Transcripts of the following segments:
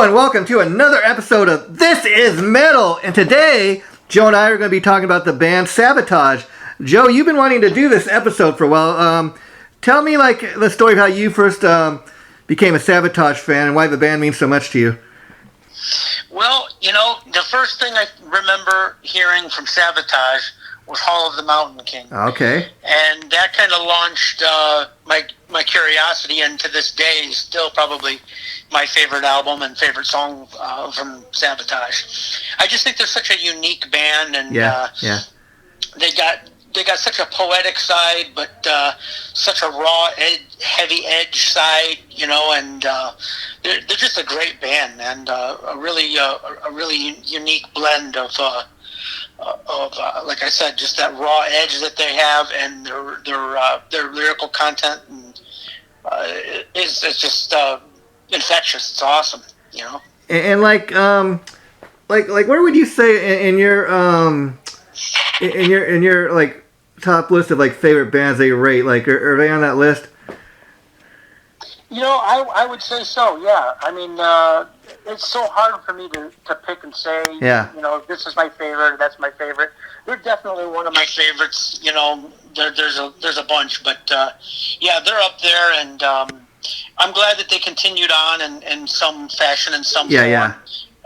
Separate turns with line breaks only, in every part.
and welcome to another episode of This Is Metal. And today, Joe and I are going to be talking about the band SAVATAGE. Joe, you've been wanting to do this episode for a while. Tell me, the story of how you first became a SAVATAGE fan and why the band means so much to you.
Well, the first thing I remember hearing from SAVATAGE was Hall of the Mountain King.
Okay.
And that kind of launched my curiosity, and to this day is still probably my favorite album and favorite song from SAVATAGE. I just think they're such a unique band, and they got such a poetic side, but such a raw, heavy edge side, and they're just a great band, and a really unique blend of like I said, just that raw edge that they have, and their lyrical content, and it's just infectious. It's awesome,
And like where would you say in your like top list of like favorite bands that you rate? Like, are they on that list?
I would say so. Yeah, I mean, it's so hard for me to pick and say, this is my favorite, that's my favorite. They're definitely one of my favorites. There's a bunch, but they're up there, and I'm glad that they continued on in some fashion, in some form. Yeah.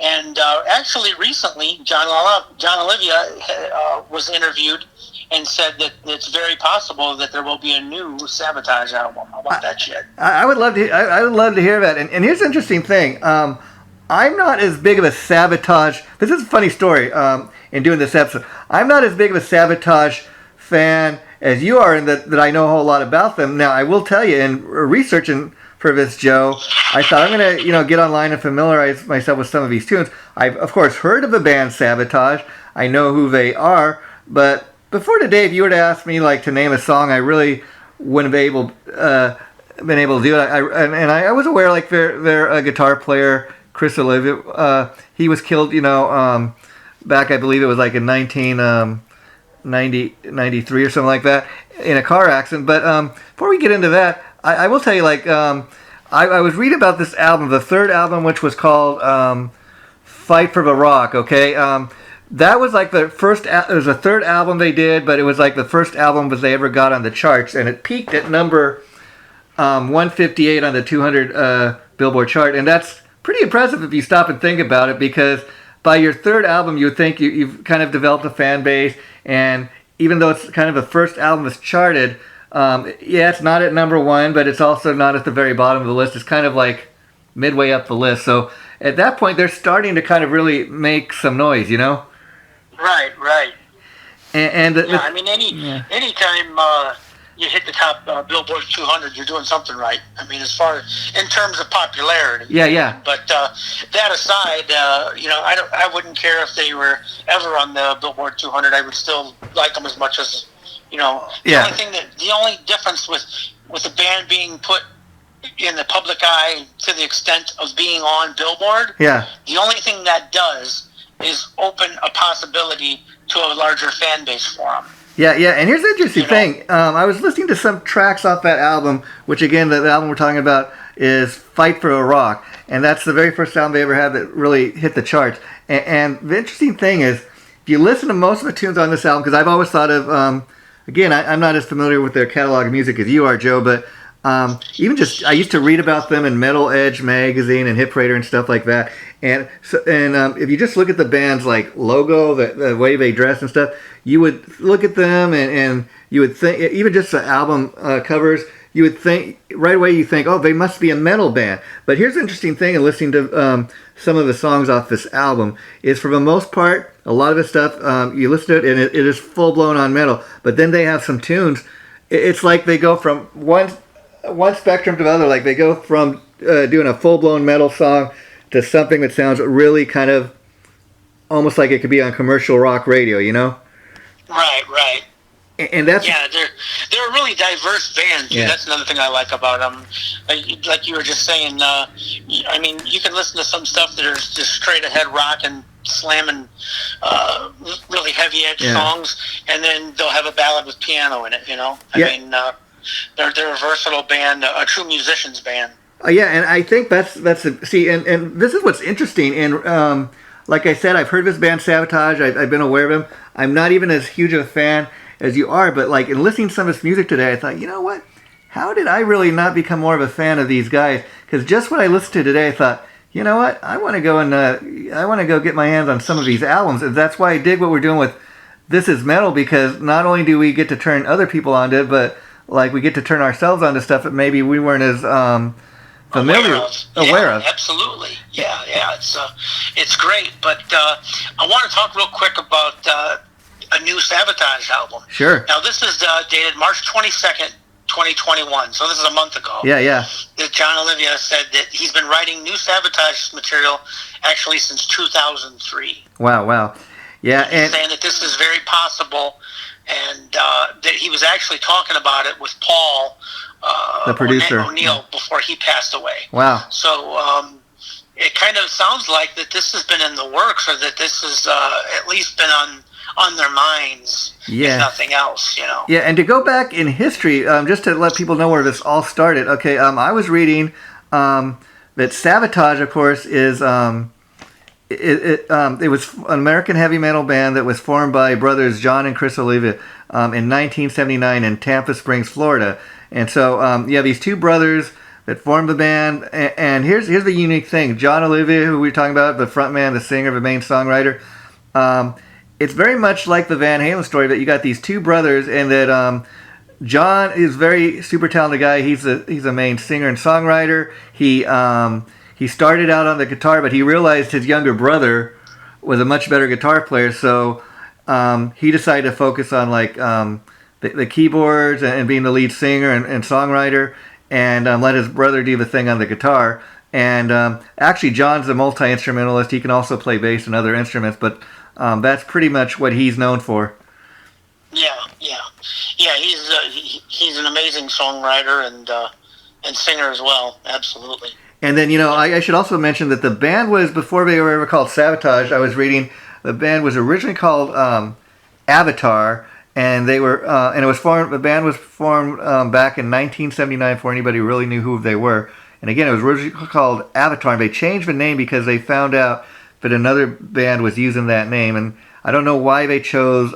And actually, recently, John Olivia was interviewed and said that it's very possible that there will be a new SAVATAGE album. How about that shit?
I would love to. I would love to hear that. And here's the interesting thing. I'm not as big of a SAVATAGE. This is a funny story. In doing this episode, I'm not as big of a SAVATAGE fan as you are, in that I know a whole lot about them. Now, I will tell you, in researching for this, Joe, I thought I'm going to get online and familiarize myself with some of these tunes. I've of course heard of the band SAVATAGE. I know who they are, but before today, if you were to ask me to name a song, I really wouldn't have been able to do it. I was aware their guitar player Chris Olivia, he was killed back, I believe it was in 1993 or something like that, in a car accident. But before we get into that, I will tell you I was reading about this album, the third album, which was called Fight for the Rock. Okay. That was the first. It was the third album they did, but it was the first album that they ever got on the charts, and it peaked at number 158 on the 200 Billboard chart, and that's pretty impressive if you stop and think about it. Because by your third album, you would think you've kind of developed a fan base, and even though it's kind of the first album that's charted, it's not at number one, but it's also not at the very bottom of the list. It's kind of midway up the list. So at that point, they're starting to kind of really make some noise,
Right.
And
anytime you hit the top Billboard 200, you're doing something right. I mean, as far in terms of popularity.
Yeah.
But that aside, I wouldn't care if they were ever on the Billboard 200. I would still like them as much as The only difference with the band being put in the public eye to the extent of being on Billboard.
Yeah.
The only thing that does is open a possibility to a larger fan base for them.
Yeah, and here's the interesting thing. I was listening to some tracks off that album, which again, the album we're talking about is Fight for a Rock, and that's the very first album they ever had that really hit the charts. And the interesting thing is, if you listen to most of the tunes on this album, because I've always thought of, again, I'm not as familiar with their catalog of music as you are, Joe, but I used to read about them in Metal Edge magazine and Hit Parader and stuff like that. And if you just look at the band's logo, the way they dress and stuff, you would look at them and you would think, even just the album covers, you would think right away. You think, oh, they must be a metal band. But here's the interesting thing in listening to some of the songs off this album is, for the most part, a lot of the stuff you listen to it and it is full blown on metal. But then they have some tunes. It's like they go from one spectrum to the other. Like they go from doing a full blown metal song to something that sounds really kind of almost like it could be on commercial rock radio,
Right.
And that's
they're a really diverse band too. Yeah. That's another thing I like about them. Like you were just saying, I mean, you can listen to some stuff that is just straight ahead rock and slamming really heavy edge songs, and then they'll have a ballad with piano in it. I mean, they're a versatile band, a true musicians band.
Yeah, and I think see, and this is what's interesting. And like I said, I've heard this band Sabotage. I've been aware of them. I'm not even as huge of a fan as you are, but like in listening to some of this music today, I thought, you know what? How did I really not become more of a fan of these guys? Because just what I listened to today, I thought, you know what? I want to go get my hands on some of these albums, and that's why I dig what we're doing with This Is Metal, because not only do we get to turn other people onto it, but like we get to turn ourselves onto stuff that maybe we weren't as aware of.
Absolutely. Yeah, it's great. But I want to talk real quick about a new Sabotage album.
Sure.
Now, this is dated March 22nd, 2021, so this is a month ago.
Yeah.
John Olivia said that he's been writing new Sabotage material actually since 2003.
Wow. Yeah,
and saying that this is very possible, and that he was actually talking about it with Paul,
the producer,
O'Neill, before he passed away.
Wow.
So it kind of sounds like that this has been in the works, or that this has at least been on their minds, if nothing else, you know.
Yeah, and to go back in history, just to let people know where this all started. Okay, I was reading that Savatage, of course, is it was an American heavy metal band that was formed by brothers John and Chris Olivia in 1979 in Tampa Springs, Florida. And so, these two brothers that formed the band. And here's the unique thing: John Olivia, who we were talking about, the frontman, the singer, the main songwriter. It's very much like the Van Halen story, that you got these two brothers, and that John is a very super talented guy. He's a main singer and songwriter. He started out on the guitar, but he realized his younger brother was a much better guitar player, so he decided to focus on like the keyboards and being the lead singer and songwriter, and let his brother do the thing on the guitar. And actually, John's a multi-instrumentalist. He can also play bass and other instruments, but that's pretty much what he's known for.
Yeah. He's an amazing songwriter and singer as well. Absolutely.
And then, I should also mention that the band was, before they were ever called Savatage, I was reading, the band was originally called Avatar, and they were, and it was formed. The band was formed back in 1979 before anybody really knew who they were. And again, it was originally called Avatar, and they changed the name because they found out that another band was using that name. And I don't know why they chose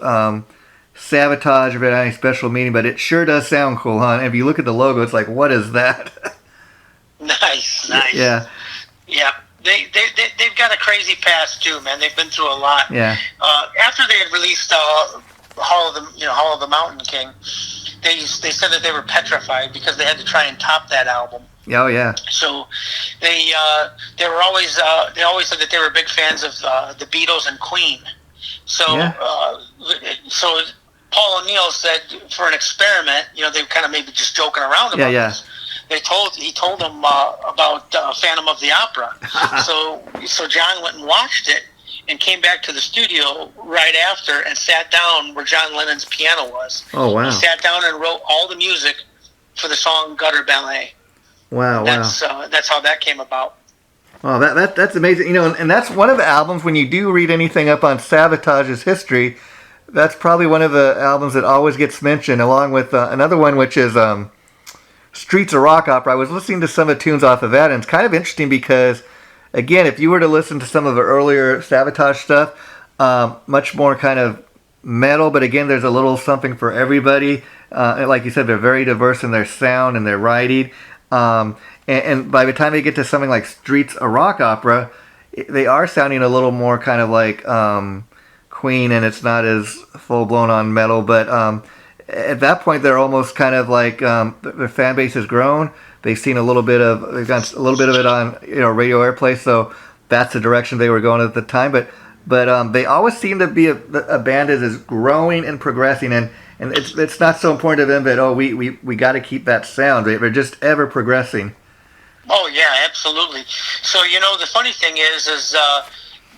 Savatage, if it had any special meaning, but it sure does sound cool, huh? And if you look at the logo, it's like, what is that?
Nice.
Yeah.
They've got a crazy past too, man. They've been through a lot.
Yeah.
After they had released Hall of the Mountain King, they said that they were petrified because they had to try and top that album.
Oh yeah.
So they were always they always said that they were big fans of the Beatles and Queen. So so Paul O'Neill said, for an experiment, they kind of maybe just joking around about this. He told them about Phantom of the Opera. so John went and watched it and came back to the studio right after and sat down where John Lennon's piano was.
Oh wow!
He sat down and wrote all the music for the song Gutter Ballet.
Wow!
That's how that came about.
Well, that's amazing. And that's one of the albums, when you do read anything up on Savatage's history, that's probably one of the albums that always gets mentioned, along with another one, which is Streets of Rock Opera. I was listening to some of the tunes off of that, and it's kind of interesting because, again, if you were to listen to some of the earlier Savatage stuff, much more kind of metal, but again, there's a little something for everybody. Like you said, they're very diverse in their sound and their writing. And by the time they get to something like Streets of Rock Opera, they are sounding a little more kind of like Queen, and it's not as full-blown on metal, but at that point, they're almost kind of like their fan base has grown. They've got a little bit of it on radio airplay, so that's the direction they were going at the time. But they always seem to be a band that is growing and progressing, and it's not so important to them that we got to keep that sound. They're just ever progressing.
Oh yeah, absolutely. So the funny thing is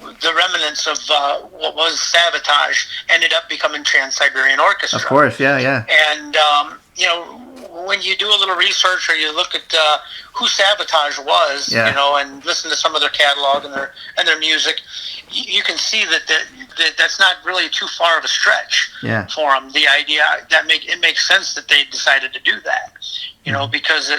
the remnants of what was Savatage ended up becoming Trans-Siberian Orchestra.
Of course, yeah.
And when you do a little research or you look at who Savatage was, and listen to some of their catalog and their music, you can see that's not really too far of a stretch for them. The idea that it makes sense that they decided to do that, because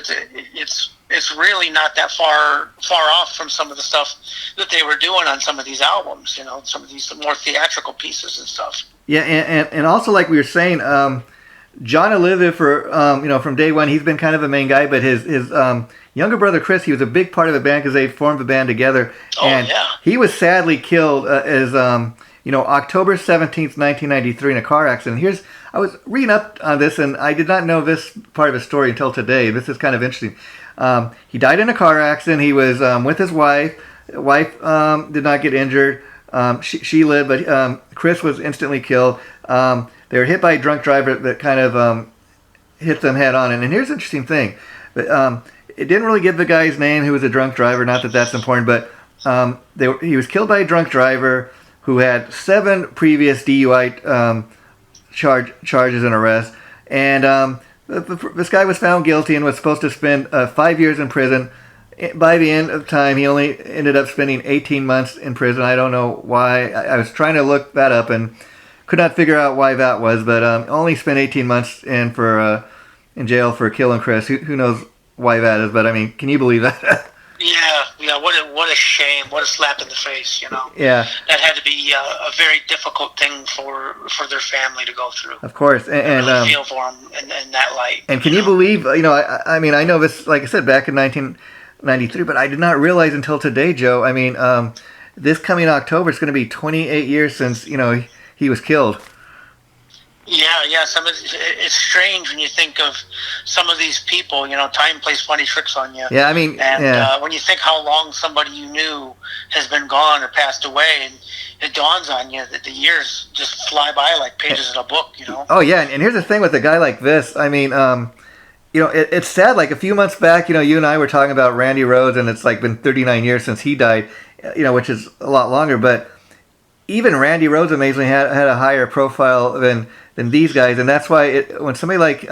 it's really not that far off from some of the stuff that they were doing on some of these albums, some of these more theatrical pieces and stuff.
Yeah, and also like we were saying, John Olivia from day one, he's been kind of a main guy, but his younger brother Chris, he was a big part of the band because they formed the band together. He was sadly killed as October 17th, 1993 in a car accident. I was reading up on this, and I did not know this part of his story until today. This is kind of interesting. He died in a car accident. He was with his wife. The wife did not get injured. She lived, but Chris was instantly killed. They were hit by a drunk driver that kind of hit them head on. And here's the interesting thing. It didn't really give the guy's name who was a drunk driver. Not that that's important, but he was killed by a drunk driver who had 7 previous DUI charges and arrests. And this guy was found guilty and was supposed to spend 5 years in prison. By the end of time, he only ended up spending 18 months in prison. I don't know why. I was trying to look that up and could not figure out why that was, but only spent 18 months in jail for killing Chris. Who knows why that is? But I mean, can you believe that?
Yeah. What a shame. What a slap in the face.
Yeah.
That had to be a very difficult thing for their family to go through.
Of course, and
really feel for them in that light.
And can you believe? I mean, I know this. Like I said, back in 1993, but I did not realize until today, Joe. I mean, this coming October, it's going to be 28 years since he was killed.
Yeah. It's strange when you think of some of these people. Time plays funny tricks on you.
Yeah, I mean,
when you think how long somebody you knew has been gone or passed away, and it dawns on you that the years just fly by like pages in a book.
Oh yeah, and here's the thing with a guy like this. I mean, it's sad. Like a few months back, you and I were talking about Randy Rhoads, and it's like been 39 years since he died. Which is a lot longer, but even Randy Rhoads amazingly had a higher profile than these guys, and that's why when somebody like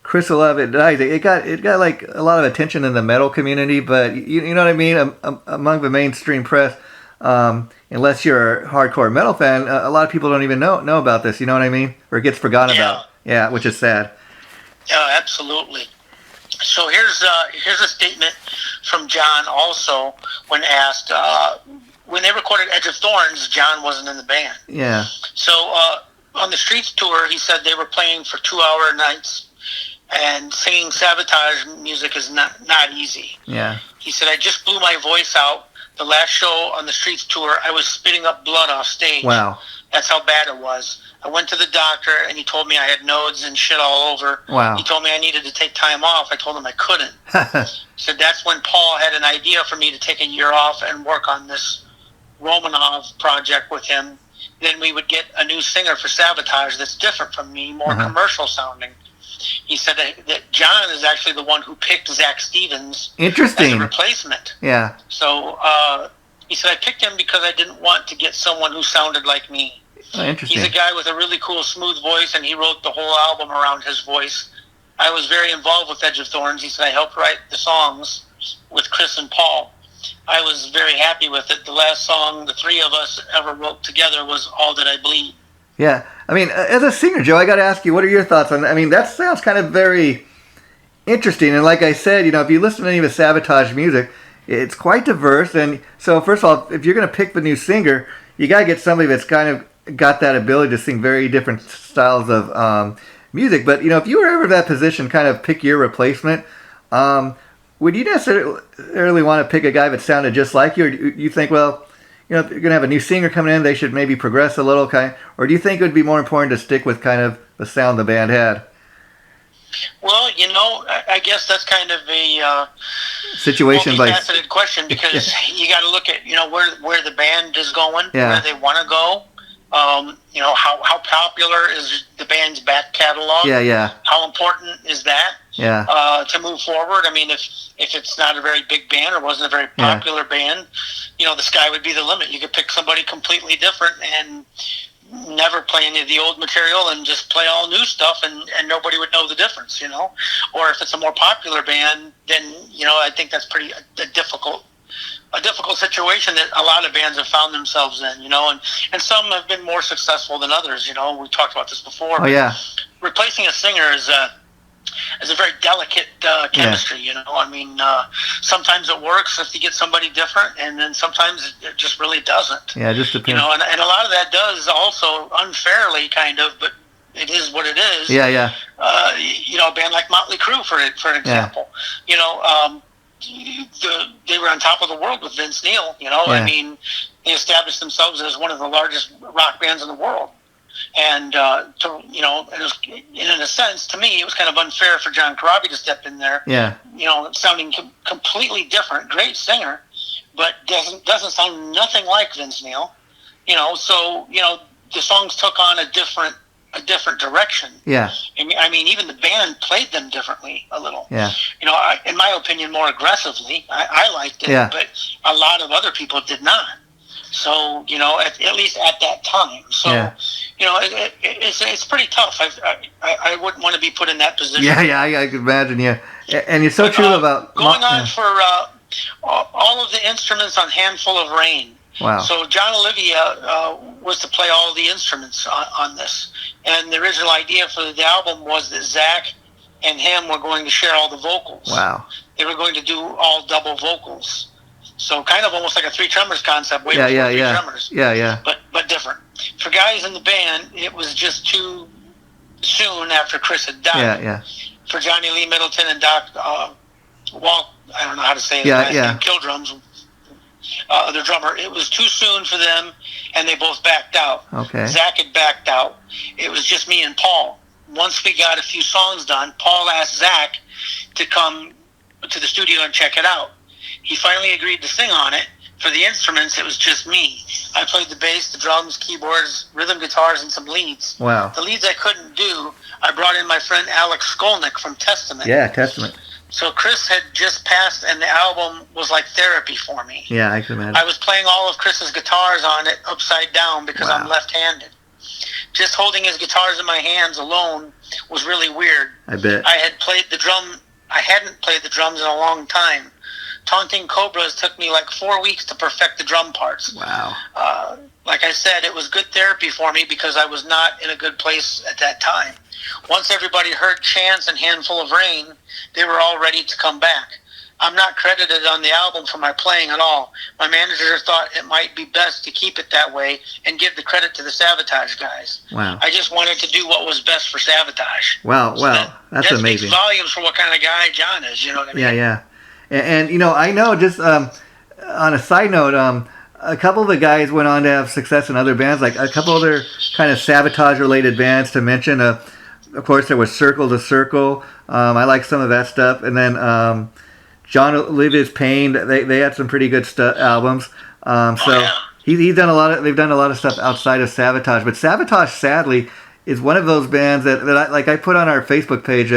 Chris Olivia dies, it got like a lot of attention in the metal community, but you know what I mean, among the mainstream press, unless you're a hardcore metal fan, a lot of people don't even know about this. You know what I mean, or it gets forgotten about. Yeah, which is sad.
Yeah, absolutely. So here's a statement from John also when asked. When they recorded Edge of Thorns, John wasn't in the band.
Yeah.
So on the Streets tour, he said they were playing for 2-hour nights, and singing SAVATAGE music is not easy.
Yeah.
He said, I just blew my voice out. The last show on the Streets tour, I was spitting up blood off stage.
Wow.
That's how bad it was. I went to the doctor, and he told me I had nodes and shit all over.
Wow.
He told me I needed to take time off. I told him I couldn't. He said that's when Paul had an idea for me to take a year off and work on this Romanov project with him. Then we would get a new singer for SAVATAGE that's different from me, more commercial sounding. He said that John is actually the one who picked Zach Stevens as a replacement.
Yeah.
So he said I picked him because I didn't want to get someone who sounded like me.
Oh, interesting.
He's a guy with a really cool, smooth voice, and he wrote the whole album around his voice. I was very involved with Edge of Thorns. He said I helped write the songs with Chris and Paul. I was very happy with it. The last song the three of us ever wrote together was All That I Bleed.
Yeah. I mean, as a singer, Joe, I got to ask you, what are your thoughts on that? I mean, that sounds kind of very interesting. And like I said, if you listen to any of the SAVATAGE music, it's quite diverse. And so, first of all, if you're going to pick the new singer, you got to get somebody that's kind of got that ability to sing very different styles of music. But, if you were ever in that position, kind of pick your replacement, would you necessarily want to pick a guy that sounded just like you? Or do you think, well, if you're going to have a new singer coming in, they should maybe progress a little, or do you think it would be more important to stick with kind of the sound the band had?
Well, I guess that's kind of a
situation
multifaceted question, because you got to look at where the band is going, where they want to go. How popular is the band's back catalog?
Yeah.
How important is that?
Yeah.
To move forward. I mean, if it's not a very big band or wasn't a very popular band, the sky would be the limit. You could pick somebody completely different and never play any of the old material and just play all new stuff, and nobody would know the difference, Or if it's a more popular band, then I think that's pretty a difficult situation that a lot of bands have found themselves in, and some have been more successful than others. We talked about this before.
Oh yeah.
Replacing a singer is a very delicate chemistry. Sometimes it works if you get somebody different, and then sometimes it just really doesn't.
Yeah, it just depends.
And a lot of that does also unfairly, kind of, but it is what it is.
Yeah, yeah.
A band like Motley Crue, for example. Yeah. They were on top of the world with Vince Neil.
Yeah.
They established themselves as one of the largest rock bands in the world. And in a sense, to me, it was kind of unfair for John Corabi to step in there.
Yeah.
Sounding completely different, great singer, but doesn't sound nothing like Vince Neil. So the songs took on a different direction.
Yeah.
Even the band played them differently a little.
Yeah.
In my opinion, more aggressively. I liked it,
yeah.
But a lot of other people did not. So, at least at that time. So,
yeah.
It's pretty tough. I wouldn't want to be put in that position.
Yeah, I can imagine, yeah. And you're so true about...
Going on for all of the instruments on Handful of Rain.
Wow.
So John Olivia was to play all the instruments on this. And the original idea for the album was that Zach and him were going to share all the vocals.
Wow.
They were going to do all double vocals. So kind of almost like a Three Tremors concept, way
before
Three Tremors.
Yeah.
But different. For guys in the band, it was just too soon after Chris had died.
Yeah.
For Johnny Lee Middleton and Doc Walt, I don't know how to say it.
Yeah.
Killdrums, the drummer. It was too soon for them, and they both backed out.
Okay.
Zach had backed out. It was just me and Paul. Once we got a few songs done, Paul asked Zach to come to the studio and check it out. He finally agreed to sing on it. For the instruments, it was just me. I played the bass, the drums, keyboards, rhythm guitars, and some leads.
Wow.
The leads I couldn't do, I brought in my friend Alex Skolnick from Testament.
Yeah, Testament.
So Chris had just passed, and the album was like therapy for me.
Yeah, I can imagine.
I was playing all of Chris's guitars on it upside down because
wow.
I'm left-handed. Just holding his guitars in my hands alone was really weird.
I bet.
I hadn't played the drums in a long time. Taunting Cobras took me like 4 weeks to perfect the drum parts.
Wow.
Like I said, it was good therapy for me because I was not in a good place at that time. Once everybody heard Chance and Handful of Rain, they were all ready to come back. I'm not credited on the album for my playing at all. My manager thought it might be best to keep it that way and give the credit to the Sabotage guys.
Wow.
I just wanted to do what was best for Sabotage.
Wow,
so
that's amazing.
That speaks volumes for what kind of guy John is, you know what I mean?
Yeah. And I know, just on a side note, a couple of the guys went on to have success in other bands, like a couple other kind of Sabotage-related bands to mention. Of course, there was Circle to Circle. I like some of that stuff. And then John Olivia's Pain, they had some pretty good albums. He's done a lot of. They've done a lot of stuff outside of Sabotage. But Sabotage, sadly, is one of those bands that I put on our Facebook page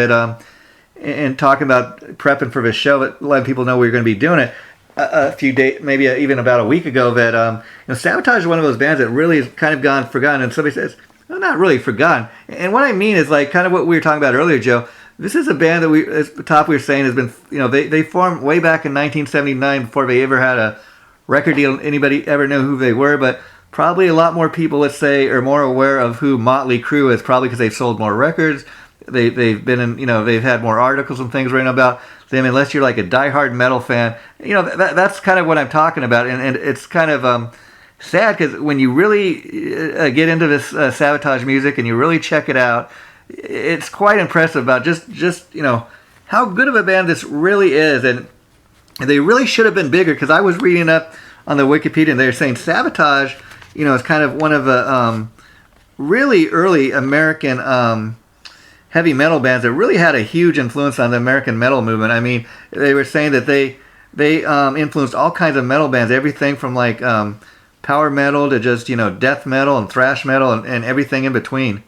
and talking about prepping for this show, but letting people know we were going to be doing it a few days, maybe even about a week ago, that Sabotage is one of those bands that really has kind of gone forgotten. And somebody says, well, not really forgotten. And what I mean is like kind of what we were talking about earlier, Joe. This is a band that we were saying has been, they formed way back in 1979 before they ever had a record deal. Anybody ever knew who they were, but probably a lot more people, let's say, are more aware of who Motley Crue is, probably because they've sold more records. They've been in, they've had more articles and things written about them. Unless you're like a diehard metal fan, that's kind of what I'm talking about. And it's kind of sad because when you really get into this Sabotage music and you really check it out, it's quite impressive about just how good of a band this really is. And they really should have been bigger, because I was reading up on the Wikipedia and they're saying Sabotage, is kind of one of the really early American heavy metal bands that really had a huge influence on the American metal movement. I mean, they were saying that they influenced all kinds of metal bands, everything from like power metal to just death metal and thrash metal and everything in between.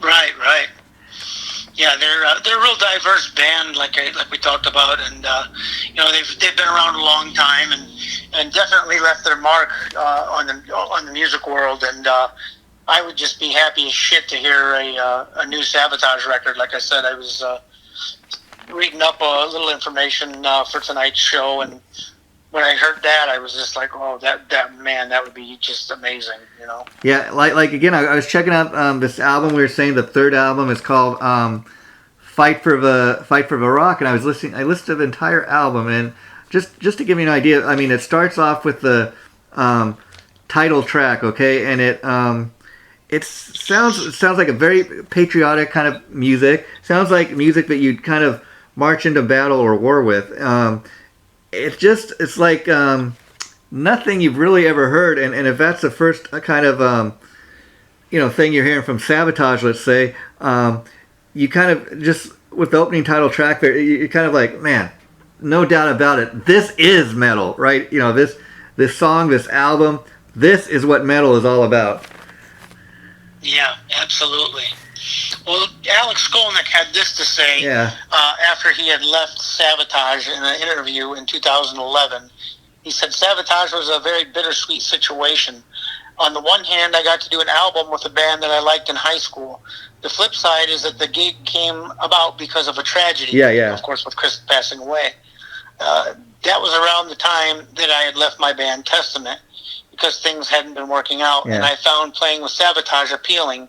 Right. Yeah, they're a real diverse band, like we talked about, and they've been around a long time and definitely left their mark on the music world. And I would just be happy as shit to hear a new Savatage record. Like I said, I was reading up a little information for tonight's show, and when I heard that, I was just like, oh, that man, that would be just amazing, you know?
Yeah, like again, I was checking out this album. We were saying the third album is called Fight for the Rock, and I listened to the entire album, and just to give you an idea, I mean, it starts off with the title track, okay, and it sounds like a very patriotic kind of music. Sounds like music that you'd kind of march into battle or war with. It's like nothing you've really ever heard, and if that's the first kind of thing you're hearing from Savatage, let's say, you kind of just with the opening title track there, you're kind of like, man, no doubt about it, this is metal, right? You know, this song, this album, this is what metal is all about.
Yeah, absolutely. Well, Alex Skolnick had this to say after he had left Savatage in an interview in 2011. He said, Savatage was a very bittersweet situation. On the one hand, I got to do an album with a band that I liked in high school. The flip side is that the gig came about because of a tragedy, of course, with Chris passing away. That was around the time that I had left my band Testament because things hadn't been working out, and I found playing with Savatage appealing.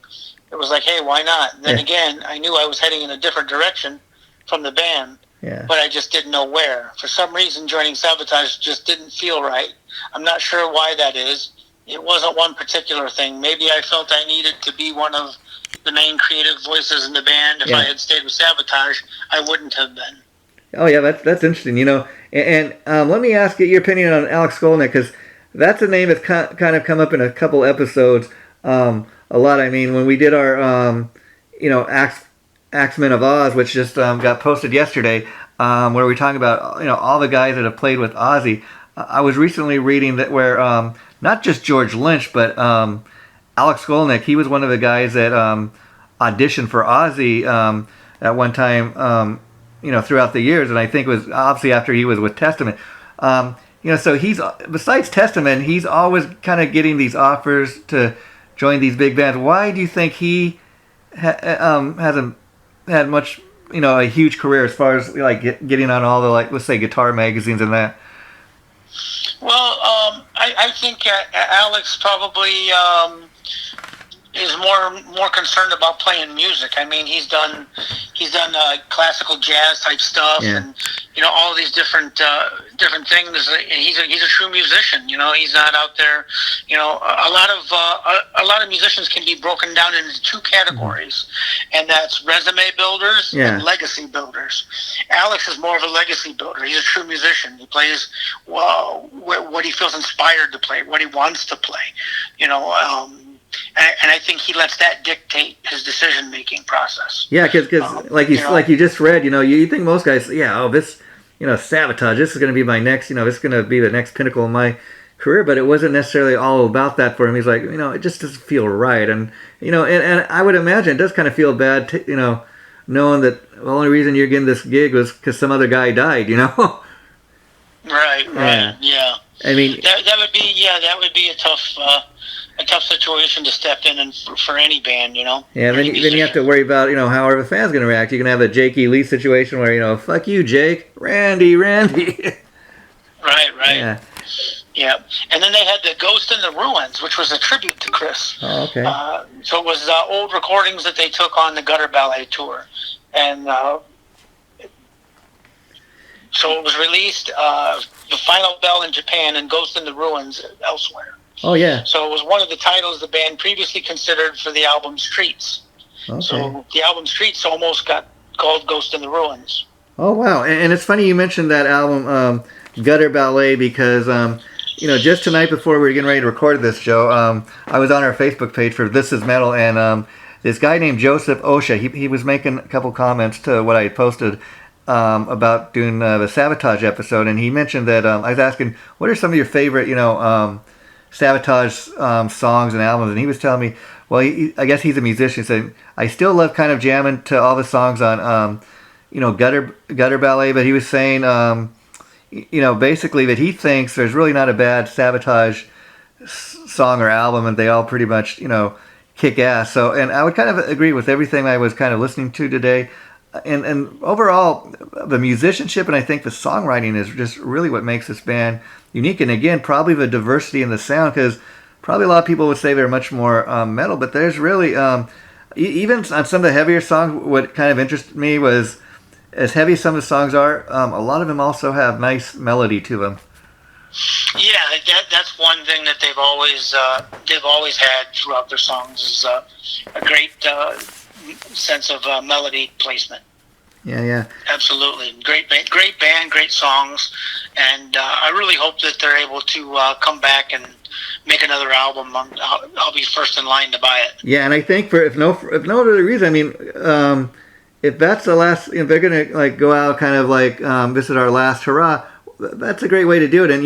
It was like, hey, why not? Then again, I knew I was heading in a different direction from the band, but I just didn't know where. For some reason, joining Savatage just didn't feel right. I'm not sure why that is. It wasn't one particular thing. Maybe I felt I needed to be one of the main creative voices in the band. If I had stayed with Savatage, I wouldn't have been.
Oh, yeah, that's interesting, you know. And let me ask you your opinion on Alex Skolnick, because that's a name that's kind of come up in a couple episodes a lot. I mean, when we did our, Axemen of Oz, which just got posted yesterday, where we're talking about, all the guys that have played with Ozzy. I was recently reading that where not just George Lynch, but Alex Skolnick, he was one of the guys that auditioned for Ozzy at one time, throughout the years, and I think it was obviously after he was with Testament. So he's, besides Testament, he's always kind of getting these offers to join these big bands. Why do you think he hasn't had much, a huge career as far as like getting on all the, like, let's say, guitar magazines and that?
Well, I think Alex probably is more concerned about playing music. I mean, he's done classical jazz type stuff, and all of these different things. He's a true musician. He's not out there. A lot of musicians can be broken down into two categories, and that's resume builders and legacy builders. Alex is more of a legacy builder. He's a true musician. He plays what he feels inspired to play, what he wants to play. And I think he lets that dictate his decision-making process.
Yeah, because like you just read, you think most guys, this, Savatage, this is going to be my next, this is going to be the next pinnacle of my career, but it wasn't necessarily all about that for him. He's like, it just doesn't feel right, and and I would imagine it does kind of feel bad, knowing that the only reason you're getting this gig was because some other guy died,
Right, yeah.
I mean,
that would be a tough situation to step in and for any band, Yeah,
then you have to worry about, how are the fans going to react. You can have a Jake E. Lee situation where, fuck you, Jake, Randy.
Right.
Yeah.
Yeah, and then they had the Ghost in the Ruins, which was a tribute to Chris.
Oh, okay.
So it was old recordings that they took on the Gutter Ballet tour, and so it was released, The Final Bell in Japan and Ghost in the Ruins elsewhere.
Oh, yeah.
So it was one of the titles the band previously considered for the album Streets. Okay. So the album Streets almost got called Ghost in the Ruins.
Oh, wow. And it's funny you mentioned that album, Gutter Ballet, because, just tonight before we were getting ready to record this, Joe, I was on our Facebook page for This Is Metal, and this guy named Joseph Osha, he was making a couple comments to what I had posted about doing the Savatage episode, and he mentioned that I was asking, what are some of your favorite, Savatage songs and albums, and he was telling me, well, I guess he's a musician, he said, I still love kind of jamming to all the songs on, Gutter Ballet, but he was saying, basically that he thinks there's really not a bad Savatage song or album, and they all pretty much, kick ass. So, and I would kind of agree with everything I was kind of listening to today. And overall, the musicianship and I think the songwriting is just really what makes this band unique. And again, probably the diversity in the sound, because probably a lot of people would say they're much more metal, but there's really, even on some of the heavier songs, what kind of interested me was, as heavy as some of the songs are, a lot of them also have nice melody to them.
Yeah, that's one thing that they've always had throughout their songs is a great sense of melody placement.
Yeah.
Absolutely, great band, great songs, and I really hope that they're able to come back and make another album. I'll be first in line to buy it.
Yeah, and I think if no other reason, I mean, if that's the last, if they're gonna like go out kind of like this is our last hurrah, that's a great way to do it. And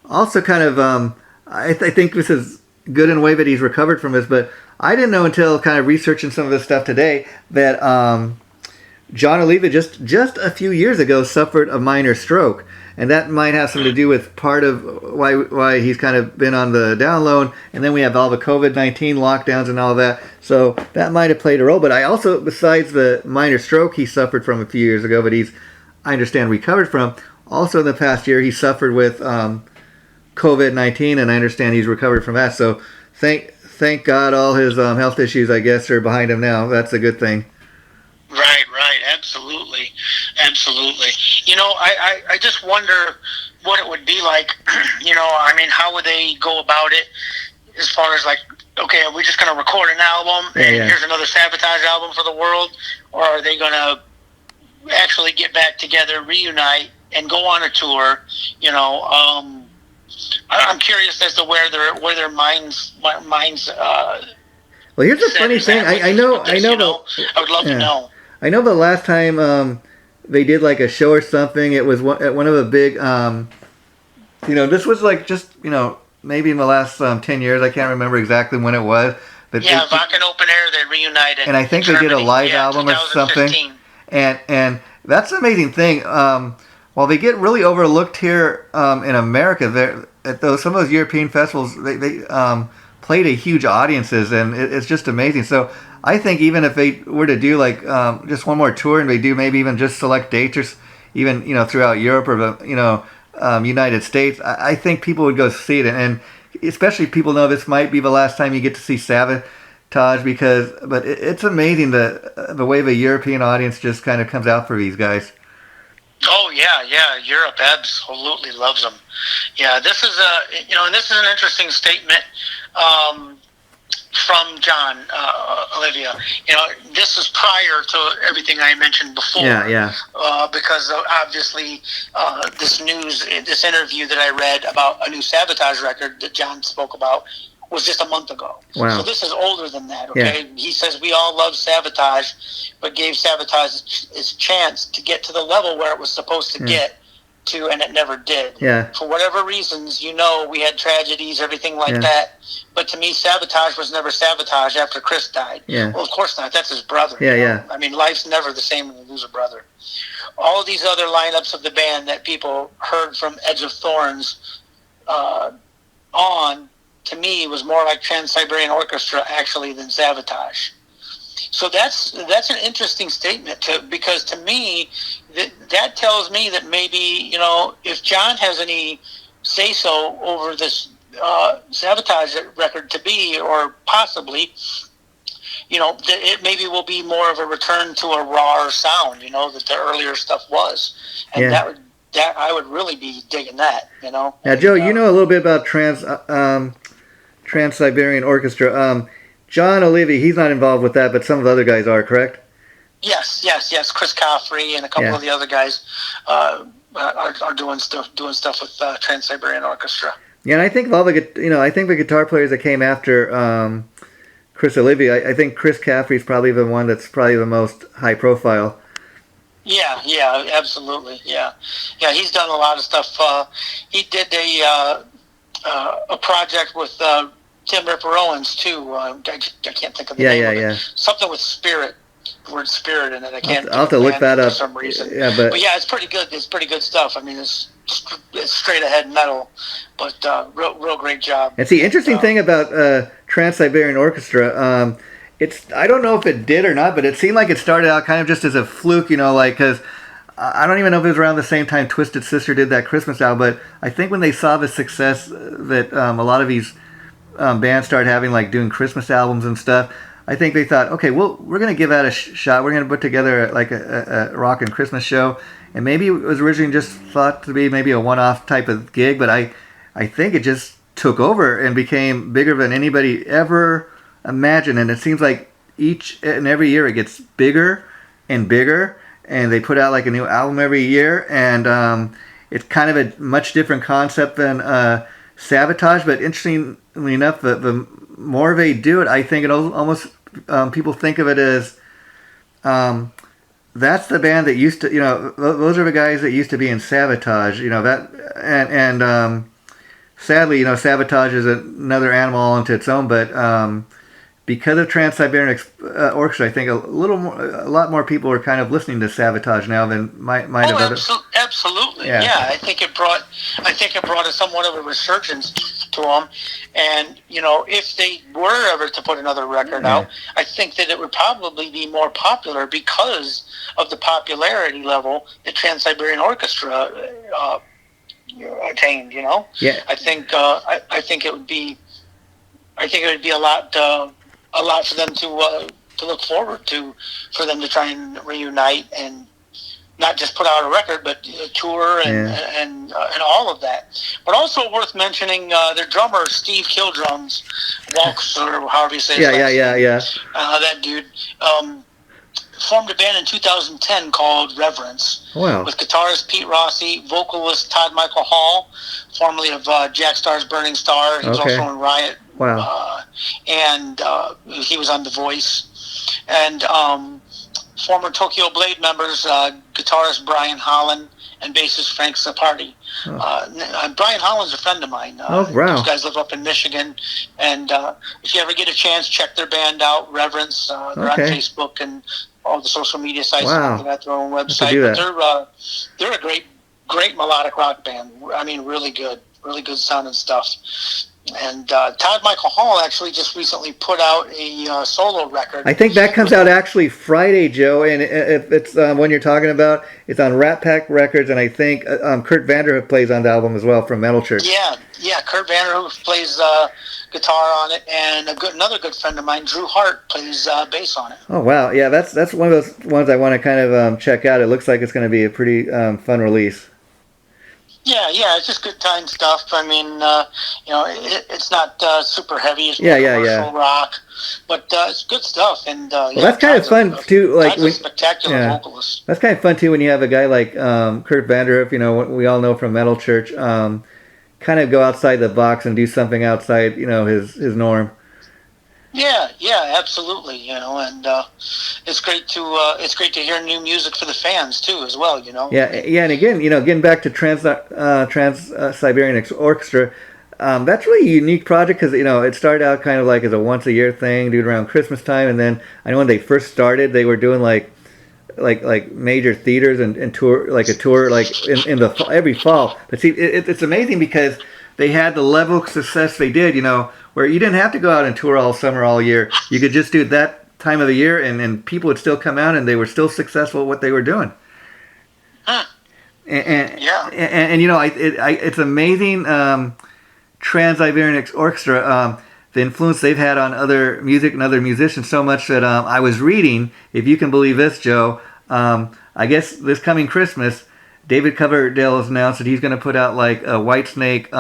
also kind of I think this is good in a way that he's recovered from this, but I didn't know until kind of researching some of this stuff today that John Oliva just a few years ago suffered a minor stroke, and that might have something to do with part of why he's kind of been on the down low. And then we have all the COVID-19 lockdowns and all that, so that might have played a role. But I also, besides the minor stroke he suffered from a few years ago, but he's, I understand, recovered from, also in the past year he suffered with COVID-19, and I understand he's recovered from that. So thank God all his health issues, I guess, are behind him now. That's a good thing.
Right. Absolutely. I just wonder what it would be like. I mean, how would they go about it as far as like, okay, are we just going to record an album and here's another Savatage album for the world? Or are they going to actually get back together, reunite, and go on a tour? I'm curious as to where their minds. Well,
here's the funny thing. I know.
I would love to know.
I know the last time they did like a show or something, it was at one of the big. This was like just maybe in the last 10 years. I can't remember exactly when it was. But
Wacken Open Air, they reunited.
And I think they did a live album or something. And that's an amazing thing. While they get really overlooked here in America, at some of those European festivals, they played to huge audiences, and it's just amazing. So I think even if they were to do like just one more tour, and they do maybe even just select dates, or even throughout Europe or the United States, I think people would go see it, and especially people know this might be the last time you get to see Savatage, but it's amazing the way the European audience just kind of comes out for these guys.
Oh yeah, Europe absolutely loves them. Yeah, this is and this is an interesting statement from John Olivia. This is prior to everything I mentioned before.
Yeah.
Because obviously, this interview that I read about a new Savatage record that John spoke about was just a month ago.
Wow.
So this is older than that, okay? Yeah. He says we all love Savatage, but gave Savatage its chance to get to the level where it was supposed to get to, and it never did.
Yeah.
For whatever reasons, we had tragedies, everything like that. But to me, Savatage was never Savatage after Chris died.
Yeah.
Well, of course not. That's his brother.
Yeah.
I mean, life's never the same when you lose a brother. All of these other lineups of the band that people heard from Edge of Thorns on, to me, was more like Trans-Siberian Orchestra actually than Savatage. So that's an interesting statement because to me that tells me that maybe if John has any say so over this Savatage record to be, or possibly it maybe will be more of a return to a raw sound that the earlier stuff was, and that I would really be digging that. Now,
Joe, you know a little bit about Trans-Siberian Orchestra. John Oliva, he's not involved with that, but some of the other guys are, correct?
Yes. Chris Caffrey and a couple of the other guys are doing stuff with Trans-Siberian Orchestra.
Yeah, and I think all the guitar players that came after Chris Oliva, I think Chris Caffrey is probably the one that's probably the most high profile.
Yeah, absolutely. Yeah, he's done a lot of stuff. He did a project with Tim Ripper Owens too. I can't think of the name of it. Something with spirit. The word spirit in it. I can't.
I'll have to look that up
for some reason.
Yeah, but
it's pretty good. It's pretty good stuff. I mean, it's straight ahead metal, but real great job.
It's the interesting thing about Trans-Siberian Orchestra. I don't know if it did or not, but it seemed like it started out kind of just as a fluke, like, because I don't even know if it was around the same time Twisted Sister did that Christmas album, but I think when they saw the success that a lot of these bands started having, like doing Christmas albums and stuff, I think they thought, okay, well, we're going to give that a shot. We're going to put together like a rock and Christmas show. And maybe it was originally just thought to be maybe a one-off type of gig, but I think it just took over and became bigger than anybody ever imagined. And it seems like each and every year it gets bigger and bigger, and they put out like a new album every year. And it's kind of a much different concept than SAVATAGE, but interestingly enough, the more they do it, I think it almost people think of it as that's the band that used to, those are the guys that used to be in SAVATAGE, that, and sadly, SAVATAGE is another animal all into its own, but because of Trans-Siberian Orchestra, I think a lot more people are kind of listening to SAVATAGE now than might have
absolutely. Yeah. I think it brought a somewhat of a resurgence to them, and if they were ever to put another record out, I think that it would probably be more popular because of the popularity level that Trans-Siberian Orchestra attained.
Yeah.
I think it would be a lot for them to look forward to, for them to try and reunite and not just put out a record, but tour and all of that. But also worth mentioning, their drummer Steve Killdrums, Walks, or however you say his name. That dude formed a band in 2010 called Reverence.
Wow. With
guitarist Pete Rossi, vocalist Todd Michael Hall, formerly of Jack Starr's Burning Star. He was also in Riot.
Wow.
And he was on The Voice. And former Tokyo Blade members, guitarist Brian Holland and bassist Frank Sapardi. Brian Holland's a friend of mine.
Wow.
Those guys live up in Michigan. And if you ever get a chance, check their band out, Reverence. They're on Facebook and all the social media sites.
Wow.
They got their own website. But they're a great melodic rock band. I mean, really good sounding stuff. And Todd Michael Hall actually just recently put out a solo record.
I think that comes out actually Friday, Joe, and it's one you're talking about. It's on Rat Pack Records, and I think Kurt Vanderhoof plays on the album as well from Metal Church.
Yeah, Kurt Vanderhoof plays guitar on it, and another good friend of mine, Drew Hart, plays bass on it.
Oh wow, yeah, that's one of those ones I want to kind of check out. It looks like it's going to be a pretty fun release.
Yeah, it's just good time stuff. I mean, it's not super heavy. It's commercial rock, but it's good stuff. And
that's kind of fun too. Like
spectacular vocalist.
That's kind of fun too when you have a guy like Kurt Vanderhoof. What we all know from Metal Church. Kind of go outside the box and do something outside, his norm.
Yeah, absolutely. And it's great to hear new music for the fans too, as well.
Yeah, and again, getting back to Trans-Siberian Orchestra, that's really a unique project because it started out kind of like as a once a year thing, dude, around Christmas time, and then I know when they first started, they were doing like major theaters and tour, like a tour like in the every fall. But see, it's amazing because they had the level of success they did, where you didn't have to go out and tour all summer, all year. You could just do it that time of the year, and people would still come out, and they were still successful at what they were doing. It's amazing. Trans-Siberian Orchestra, the influence they've had on other music and other musicians so much that I was reading, if you can believe this, Joe, I guess this coming Christmas, David Coverdale has announced that he's going to put out like a Whitesnake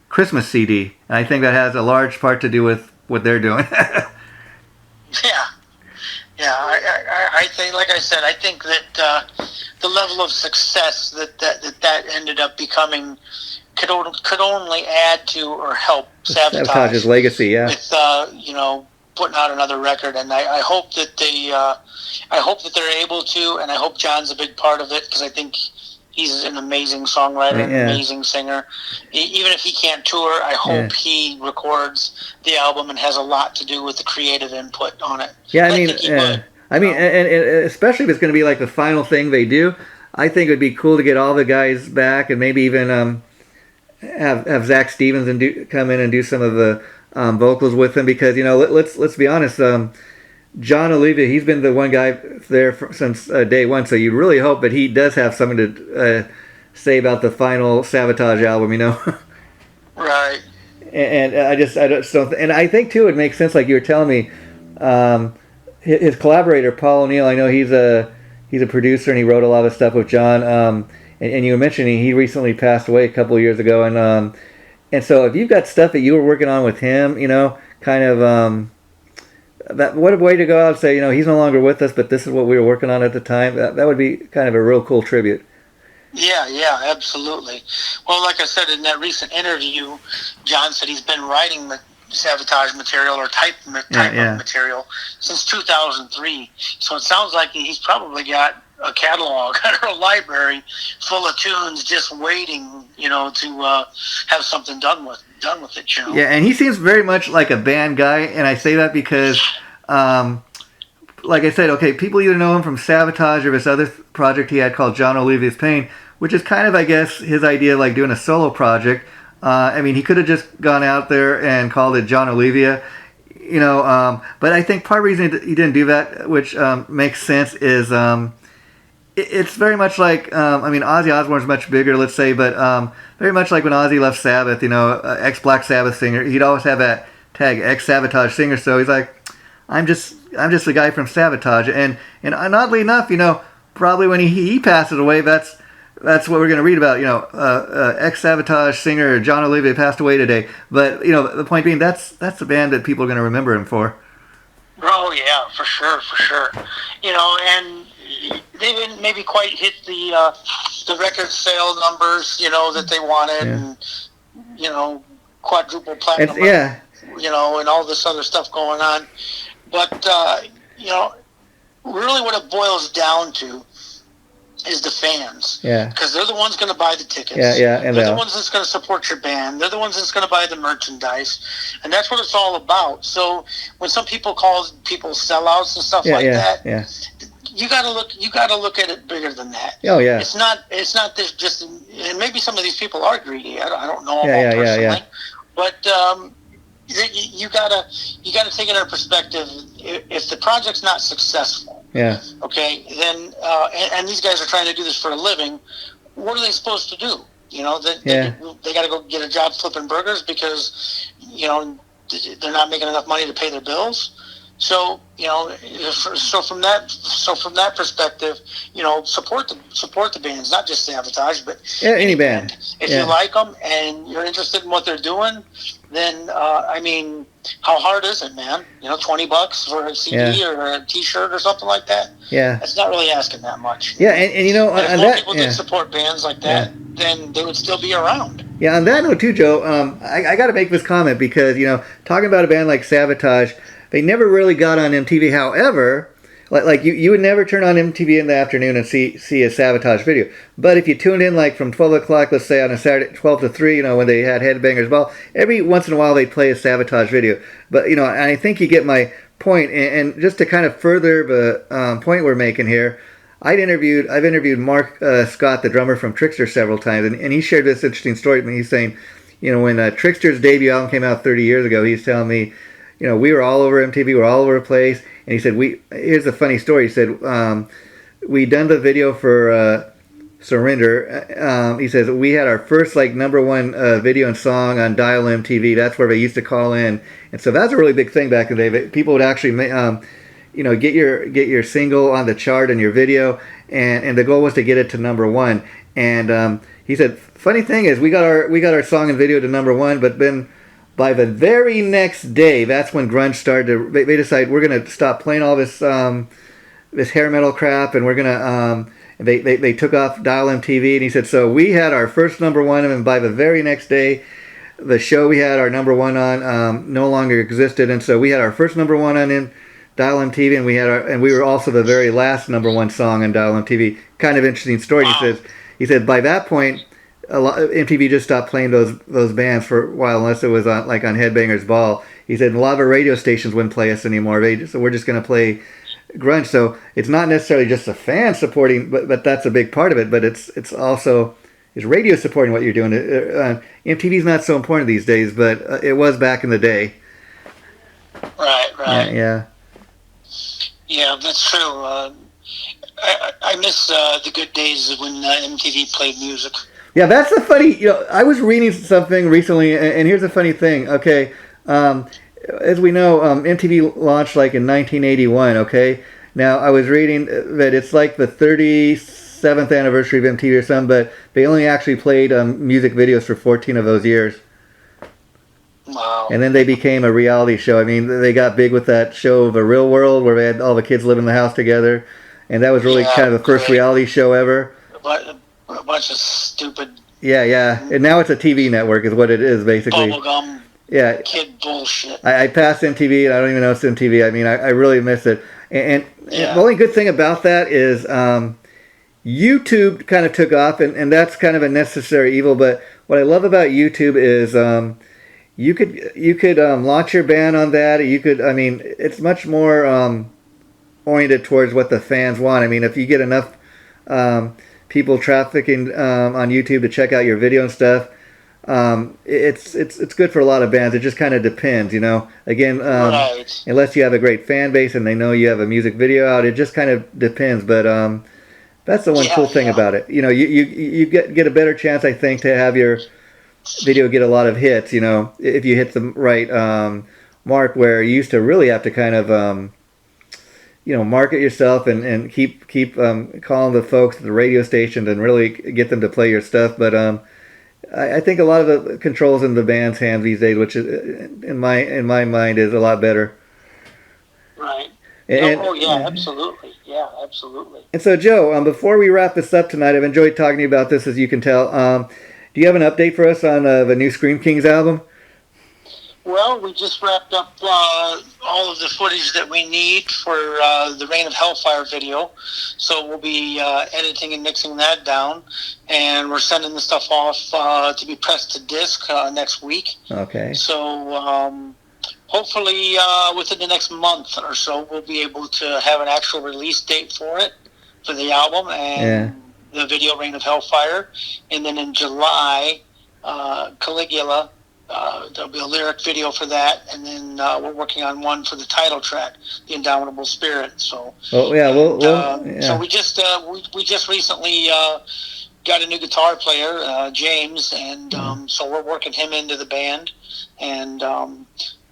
Christmas CD, and I think that has a large part to do with what they're doing.
I think, like I said, I think that the level of success that ended up becoming could only add to or help SAVATAGE's
legacy. Yeah,
with putting out another record, and I hope that they're able to, and I hope John's a big part of it because I think he's an amazing songwriter, an amazing singer. Even if he can't tour, I hope he records the album and has a lot to do with the creative input on it.
Yeah, I mean, and especially if it's going to be like the final thing they do, I think it would be cool to get all the guys back and maybe even have Zach Stevens come in and do some of the vocals with him because let's be honest. John Olivia, he's been the one guy there since day one, so you really hope that he does have something to say about the final SAVATAGE album,
Right.
And I just don't, and I think too it makes sense, like you were telling me. His collaborator Paul O'Neill, I know he's a producer and he wrote a lot of stuff with John. And you were mentioning he recently passed away a couple of years ago, and so if you've got stuff that you were working on with him, kind of. That what a way to go out and say, he's no longer with us, but this is what we were working on at the time. That would be kind of a real cool tribute.
Yeah, absolutely. Well, like I said in that recent interview, John said he's been writing the SAVATAGE material or type of material since 2003. So it sounds like he's probably got a catalog or a library full of tunes just waiting, to have something done with it.
Yeah, and he seems very much like a band guy, and I say that because, like I said, okay, people either know him from SAVATAGE or this other project he had called John Olivia's Pain, which is kind of, I guess, his idea of like doing a solo project. He could have just gone out there and called it John Olivia, but I think part of the reason he didn't do that, which makes sense, is it's very much like, Ozzy Osbourne's much bigger, let's say, but very much like when Ozzy left Sabbath, ex-Black Sabbath singer, he'd always have that tag, ex-SAVATAGE singer, so he's like, I'm just the guy from SAVATAGE, and oddly enough, probably when he passes away, that's what we're going to read about, ex-SAVATAGE singer John Olivia passed away today, but, the point being, that's the band that people are going to remember him for.
Oh, yeah, for sure. And they didn't maybe quite hit the record sale numbers, that they wanted, and quadruple platinum, and all this other stuff going on. But really, what it boils down to is the fans, because they're the ones going to buy the tickets. And they're the ones that's going to support your band. They're the ones that's going to buy the merchandise, and that's what it's all about. So when some people call people sellouts and stuff that. You gotta look at it bigger than that. Oh yeah. It's not this just, and maybe some of these people are greedy. I don't know them all personally, but you gotta take it in perspective. If the project's not successful, okay, then and these guys are trying to do this for a living. What are they supposed to do? They got to go get a job flipping burgers because they're not making enough money to pay their bills. So so from that perspective, support the bands, not just SAVATAGE, but
any band.
If you like them and you're interested in what they're doing, then how hard is it, man? $20 for a CD or a T-shirt or something like that. Yeah, it's not really asking that much.
Yeah, and
if more people did support bands like that, then they would still be around.
Yeah, on that note too, Joe, I got to make this comment because talking about a band like SAVATAGE. They never really got on MTV. However, like you would never turn on MTV in the afternoon and see a SAVATAGE video. But if you tuned in like from 12 o'clock, let's say on a Saturday, 12 to 3, when they had Headbangers Ball, every once in a while they'd play a SAVATAGE video. But, and I think you get my point. And just to kind of further the point we're making here, I've interviewed Mark Scott, the drummer from Trickster, several times. And he shared this interesting story with me. He's saying, when Trickster's debut album came out 30 years ago, he's telling me, we were all over MTV, we were all over the place. And he said, here's a funny story. He said, we done the video for Surrender. He says, we had our first number one video and song on Dial MTV. That's where they used to call in. And so that's a really big thing back in the day. People would actually, get your single on the chart and your video. And the goal was to get it to number one. And he said, funny thing is, we got our song and video to number one, but then by the very next day, that's when grunge started. They decided we're going to stop playing all this this hair metal crap, and we're going to. They took off Dial MTV, and he said so. We had our first number one, and by the very next day, the show we had our number one on no longer existed, and so we had our first number one on Dial MTV, and we were also the very last number one song on Dial MTV. Kind of interesting story. Wow. He said by that point, MTV just stopped playing those bands for a while, unless it was on Headbangers Ball. He said a lot of our radio stations wouldn't play us anymore. So we're just going to play grunge. So it's not necessarily just the fans supporting, but that's a big part of it. But it's also radio supporting what you're doing. MTV's not so important these days, but it was back in the day.
Right, right.
Yeah.
Yeah, that's true. I miss the good days when MTV played music.
Yeah, that's the funny. I was reading something recently, and here's the funny thing. Okay, um, as we know, MTV launched like in 1981. Okay, now I was reading that it's like the 37th anniversary of MTV or something, but they only actually played music videos for 14 of those years.
Wow.
And then they became a reality show. I mean, they got big with that show, The Real World, where they had all the kids live in the house together, and that was really kind of the first reality show ever.
A bunch of stupid.
Yeah. And now it's a TV network, is what it is basically.
Bubblegum.
Yeah.
Kid bullshit.
I passed MTV, and I don't even know it's MTV. I mean, I really miss it. And the only good thing about that is YouTube kind of took off, and that's kind of a necessary evil. But what I love about YouTube is you could launch your band on that. You could, I mean, it's much more oriented towards what the fans want. I mean, if you get enough people trafficking on YouTube to check out your video and stuff, it's good for a lot of bands. It just kind of depends, Again, unless you have a great fan base and they know you have a music video out, it just kind of depends. But that's the one cool thing about it. You get a better chance, I think, to have your video get a lot of hits, if you hit the right mark, where you used to really have to kind of market yourself and keep calling the folks at the radio stations and really get them to play your stuff. But I think a lot of the controls in the band's hands these days, which is, in my mind, is a lot better.
Right. Absolutely. Yeah, absolutely.
And so, Joe, before we wrap this up tonight, I've enjoyed talking to you about this, as you can tell. Do you have an update for us on the new Scream Kings album?
Well, we just wrapped up all of the footage that we need for the Reign of Hellfire video. So we'll be editing and mixing that down. And we're sending the stuff off to be pressed to disc next week.
Okay.
So hopefully within the next month or so, we'll be able to have an actual release date for it, for the album. And the video Reign of Hellfire, and then in July, Caligula, there'll be a lyric video for that, and then we're working on one for the title track, The Indomitable Spirit. So, so we just recently got a new guitar player, James, and so we're working him into the band, and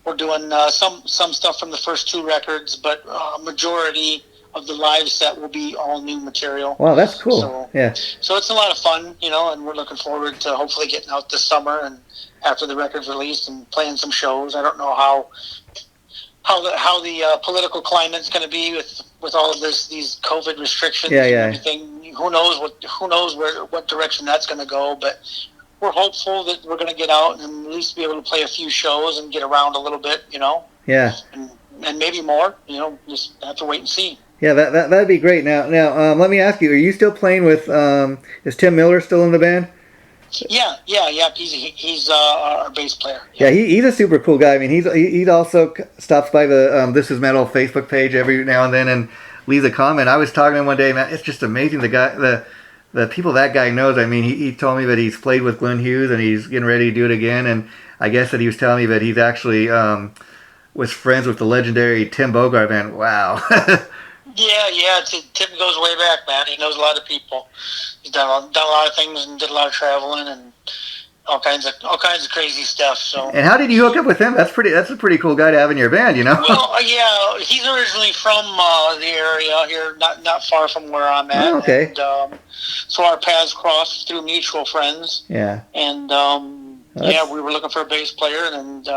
we're doing some stuff from the first two records, but majority of the live set will be all new material.
Wow, that's cool.
So it's a lot of fun, and we're looking forward to hopefully getting out this summer and after the record's released and playing some shows. I don't know how the political climate's going to be with all of these COVID restrictions and everything. Who knows what direction that's going to go, but we're hopeful that we're going to get out and at least be able to play a few shows and get around a little bit,
Yeah.
And maybe more, just have to wait and see.
Yeah, that'd be great. Now, let me ask you: are you still playing with? Is Tim Miller still in the band?
Yeah. He's our bass player.
Yeah, he's a super cool guy. I mean, he also stops by the This Is Metal Facebook page every now and then and leaves a comment. I was talking to him one day, man. It's just amazing the people that guy knows. I mean, he told me that he's played with Glenn Hughes and he's getting ready to do it again. And I guess that he was telling me that he's actually was friends with the legendary Tim Bogart. Man, wow.
Yeah. Tim goes way back, man. He knows a lot of people. He's done a lot of things and did a lot of traveling and all kinds of crazy stuff. So. And
how did you hook up with him? That's a pretty cool guy to have in your band,
Well, yeah, he's originally from the area here, not far from where I'm at.
Oh, okay.
And, so our paths crossed through mutual friends.
Yeah.
And we were looking for a bass player, and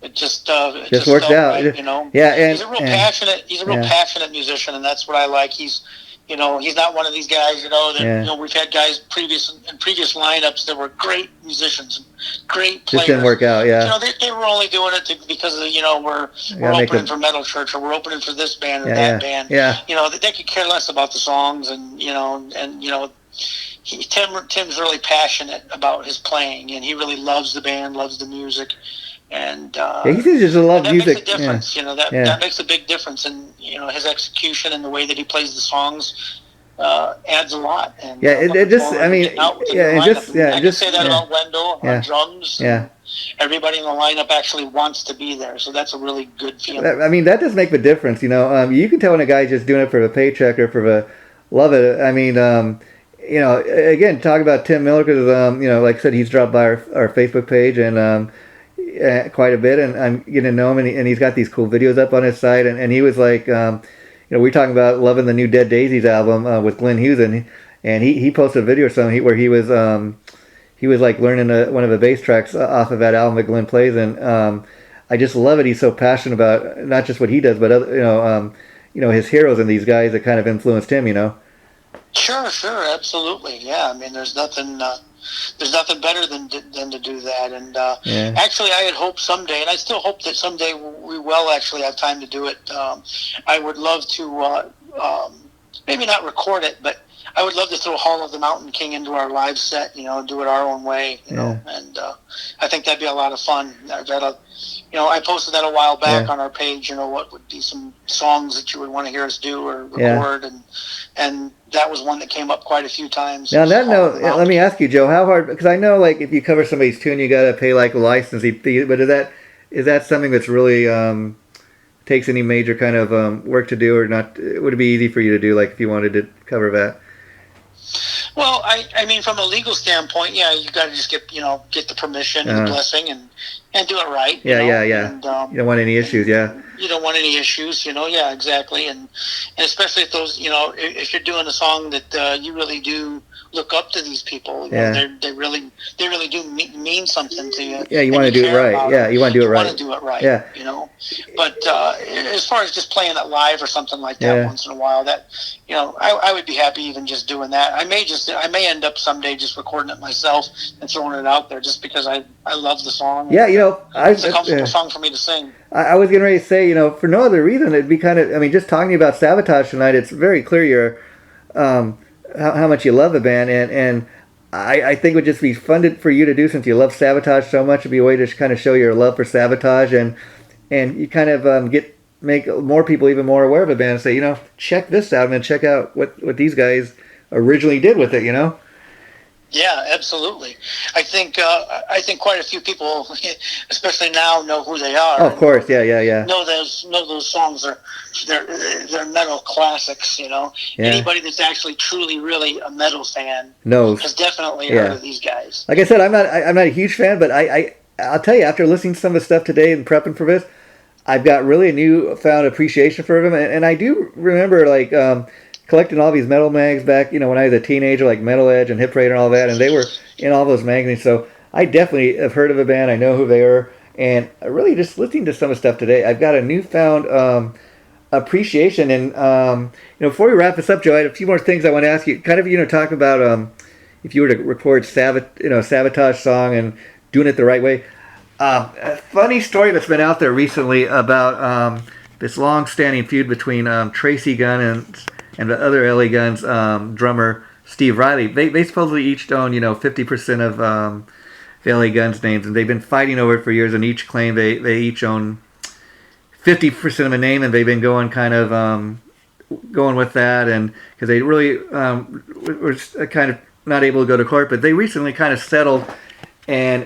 it just
worked out,
right,
Yeah, and
he's a real passionate musician, and that's what I like. He's not one of these guys, that we've had guys in previous lineups that were great musicians, great players.
Just didn't work out, yeah.
They were only doing it because of, we're opening for Metal Church, or we're opening for this band or that band.
Yeah.
They could care less about the songs, and Tim's really passionate about his playing, and he really loves the band, loves the music. And
he just loves music.
Makes a difference, that makes a big difference in his execution and the way that he plays the songs. adds a lot. And
yeah, it just, I mean, yeah, and just, yeah,
I can say that about Wendell on
yeah,
drums.
Yeah.
Everybody in the lineup actually wants to be there, so that's a really good feeling.
I mean, that does make the difference, you know. You can tell when a guy's just doing it for a paycheck or for the love of it. I mean, you know, again, talk about Tim Miller because, you know, like I said, he's dropped by our Facebook page and quite a bit, and I'm getting to know him, and he's got these cool videos up on his site, and he was like, you know, we were talking about loving the new Dead Daisies album with Glenn Hughes, and he posted a video or something where he was like learning one of the bass tracks off of that album that Glenn plays, and I just love it. He's so passionate about not just what he does, but other, you know, his heroes and these guys that kind of influenced him. You know.
Sure, absolutely, yeah. I mean, there's nothing better than to do that. And actually, I had hoped someday, and I still hope that someday we will actually have time to do it. I would love to maybe not record it, but I would love to throw Hall of the Mountain King into our live set, you know, do it our own way, you know, and I think that'd be a lot of fun. You know, I posted that a while back on our page, you know, what would be some songs that you would want to hear us do or record, and that was one that came up quite a few times.
Now, on that note, let me ask you, Joe, how hard, because I know, like, if you cover somebody's tune, you got to pay, like, a license fee, but is that something that's really takes any major kind of work to do, or not? Would it be easy for you to do, like, if you wanted to cover that?
Well, I mean, from a legal standpoint, yeah, you got to just get the permission and the blessing and do it right.
Yeah. And, you don't want any issues,
You don't want any issues, you know. Yeah, exactly. And especially if those, you know, if you're doing a song that you really do look up to these people, you know, they really do mean something to you.
Yeah, you want to do it right. Yeah, you want to do it right.
You want to do it right. Yeah, you know. But as far as just playing it live or something like that once in a while, that, you know, I would be happy even just doing that. I may end up someday just recording it myself and throwing it out there just because I love the song.
Yeah, you know,
it's a comfortable song for me to sing.
I was getting ready to say, you know, for no other reason, it'd be kind of, I mean, just talking about Sabotage tonight, it's very clear you're how much you love the band, and I think it would just be fun for you to do, since you love Sabotage so much. It'd be a way to kind of show your love for Sabotage, and you kind of make more people even more aware of the band and say, you know, check this out and check out what these guys originally did with it, you know.
Yeah, absolutely. I think quite a few people, especially now, know who they are.
Oh, of course, yeah.
Know those songs they're metal classics. You know, anybody that's actually truly really a metal fan has definitely heard of these guys.
Like I said, I'm not a huge fan, but I'll tell you, after listening to some of the stuff today and prepping for this, I've got really a newfound appreciation for them, and I do remember like. Collecting all these metal mags back, you know, when I was a teenager, like Metal Edge and Hit Parade and all that, and they were in all those magazines. So I definitely have heard of the band. I know who they are, and really just listening to some of the stuff today, I've got a newfound appreciation. And you know, before we wrap this up, Joe, I had a few more things I want to ask you. Kind of, you know, talk about if you were to record Sabotage song and doing it the right way. A funny story that's been out there recently about this long-standing feud between Tracy Gunn and the other LA Guns drummer Steve Riley. They supposedly each own, you know, 50% of the LA Guns names, and they've been fighting over it for years, and each claim they each own 50% of a name, and they've been going kind of going with that, and because they really were kind of not able to go to court, but they recently kind of settled, and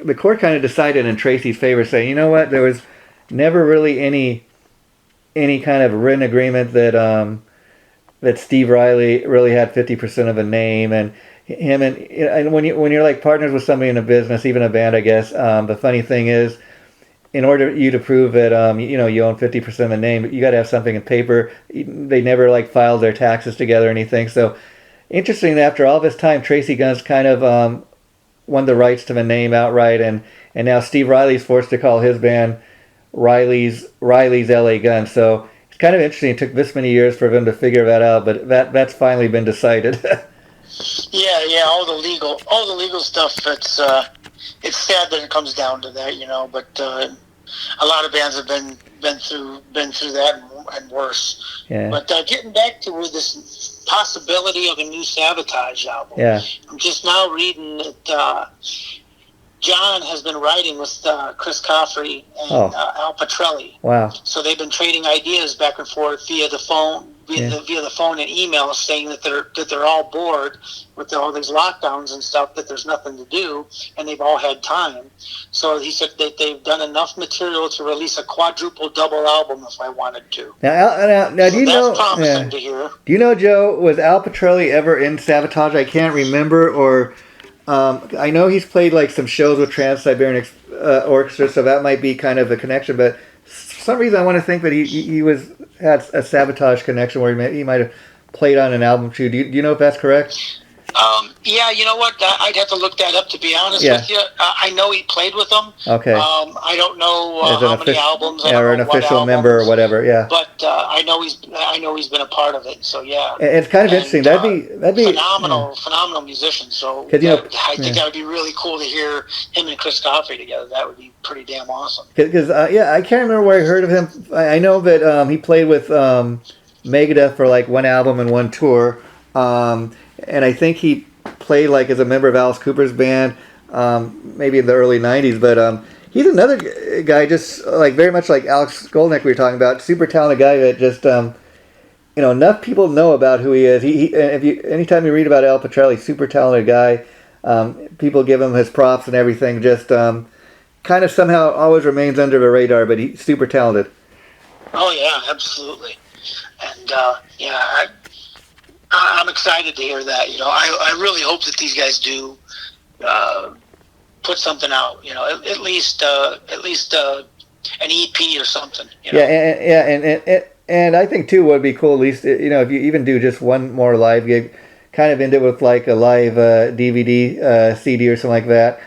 the court kind of decided in Tracy's favor, saying, you know what, there was never really any kind of written agreement that Steve Riley really had 50% of a name, and him and when you're like partners with somebody in a business, even a band, I guess, the funny thing is, in order you to prove that you know, you own 50% of a name, you got to have something in paper. They never like filed their taxes together or anything. So interesting that after all this time, Tracy Gunn's kind of won the rights to the name outright, and now Steve Riley's forced to call his band Riley's LA Guns. So it's kind of interesting. It took this many years for them to figure that out, but that's finally been decided.
Yeah, all the legal stuff. It's sad that it comes down to that, you know. But a lot of bands have been through that and worse. Yeah. But getting back to this possibility of a new Sabotage album. Yeah. I'm just now reading that John has been writing with Chris Coffrey and Al Petrelli.
Wow.
So they've been trading ideas back and forth via the phone, via the phone and email, saying that they're all bored with all these lockdowns and stuff, that there's nothing to do, and they've all had time. So he said that they've done enough material to release a quadruple double album if I wanted to.
Now do you know?
That's promising to hear.
Do you know, Joe? Was Al Pitrelli ever in Savatage? I can't remember. Or I know he's played like some shows with Trans-Siberian Orchestra, so that might be kind of the connection. But for some reason, I want to think that he had a Savatage connection where he might have played on an album too. Do you know if that's correct?
Yeah, you know what? I'd have to look that up, to be honest with you. I know he played with them.
Okay.
I don't know how many albums.
Or an official member or whatever. Yeah.
But I know he's been a part of it. So yeah.
It's kind of interesting. That'd be
phenomenal musician. So I think that would be really cool to hear him and Chris Coffey together. That would be pretty damn awesome.
Because I can't remember where I heard of him. I know that he played with Megadeth for like one album and one tour. And I think he played like as a member of Alice Cooper's band, maybe in the early 90s. But he's another guy, just like very much like Alex Skolnick we were talking about, super talented guy that just, enough people know about who he is. Anytime you read about Al Pitrelli, super talented guy, people give him his props and everything, just kind of somehow always remains under the radar, but he's super talented.
Oh, yeah, absolutely. And, I'm excited to hear that. I really hope that these guys do put something out. At least an EP or something.
And I think too what would be cool, at least if you even do just one more live gig, kind of end it with like a live DVD, CD or something like that.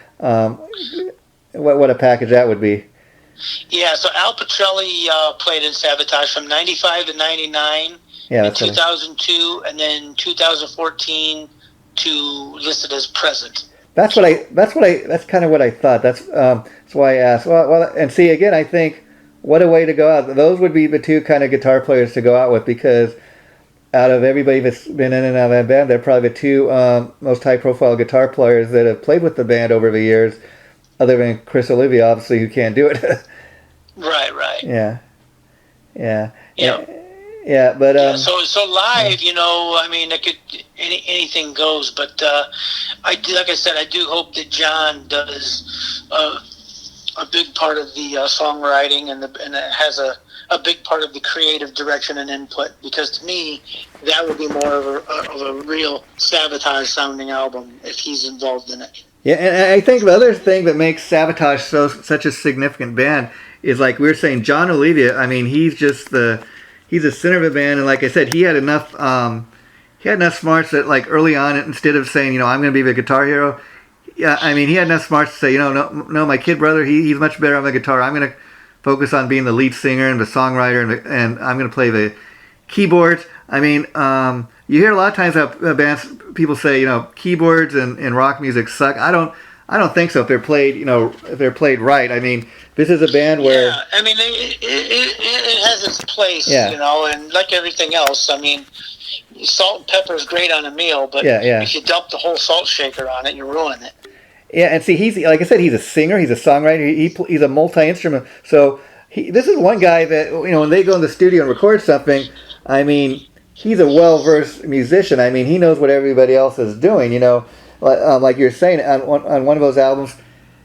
What a package that would be.
Yeah. So Al Pitrelli played in Savatage from '95 to '99.
Yeah,
in 2002, and then 2014 to listed as present.
That's kind of what I thought. That's why I asked. Well, and see again, I think what a way to go out. Those would be the two kind of guitar players to go out with, because out of everybody that's been in and out of that band, they're probably the two most high-profile guitar players that have played with the band over the years, other than Chris Olivia, obviously, who can't do it.
Right.
Yeah.
Yeah,
but
so live, it could anything goes. But like I said, I do hope that John does a big part of the songwriting and it has a big part of the creative direction and input. Because to me, that would be more of a real Savatage sounding album if he's involved in it.
Yeah, and I think the other thing that makes Savatage such a significant band is, like we were saying, John Olivia. I mean, he's the center of the band, and like I said, he had enough smarts that, like, early on, instead of saying, I'm going to be the guitar hero, yeah, I mean, he had enough smarts to say, no, my kid brother, he's much better on the guitar. I'm going to focus on being the lead singer and the songwriter, and I'm going to play the keyboards. I mean, you hear a lot of times how bands, people say, keyboards and rock music suck. I don't think so if they're played right. I mean, this is a band where...
Yeah, I mean, it has its place, and like everything else, I mean, salt and pepper is great on a meal, but if you dump the whole salt shaker on it, you ruin it.
Yeah, and see, he's, like I said, he's a singer, he's a songwriter, he's a multi-instrument, so this is one guy that, when they go in the studio and record something, I mean, he's a well-versed musician. I mean, he knows what everybody else is doing, like you're saying, on one of those albums,